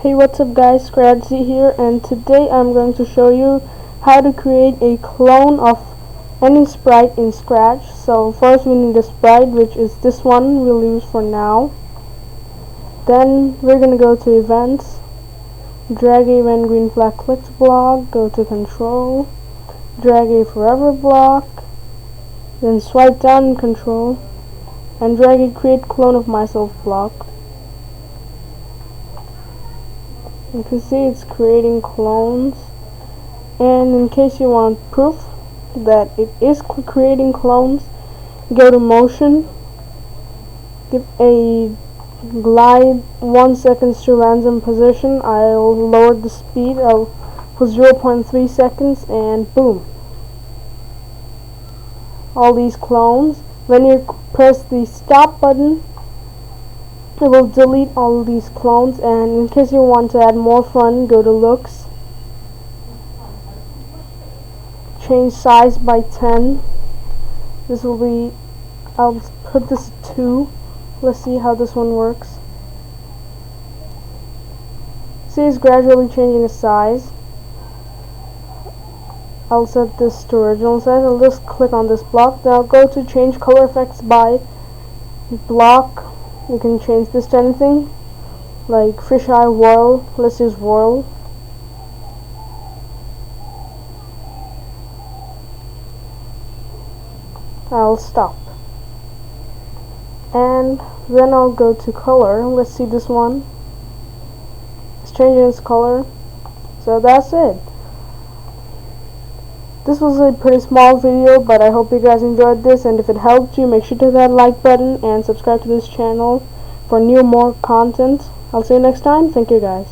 Hey, what's up guys, Scratchy here, and today I'm going to show you how to create a clone of any sprite in Scratch. So first we need a sprite, which is this one we'll use for now. Then we're going to go to events, drag a when green flag clicks block, go to control, drag a forever block, then swipe down in control, and drag a create clone of myself block. You can see it's creating clones, and in case you want proof that it is creating clones, go to motion, give a glide 1 second to random position. I'll lower the speed, I'll put 0.3 seconds, and boom, all these clones. When you press the stop button, it will delete all these clones. And in case you want to add more fun, go to looks, change size by 10. This will be, I'll put this at 2. Let's see how this one works. See, it's gradually changing its size. I'll set this to original size. I'll just click on this block. Now go to change color effects by block. You can change this to anything, like fisheye whirl. Let's use whirl. I'll stop, and then I'll go to color. Let's see this one. It's changing its color. So that's it. This was a pretty small video, but I hope you guys enjoyed this, and if it helped you, make sure to hit that like button and subscribe to this channel for more content. I'll see you next time. Thank you guys.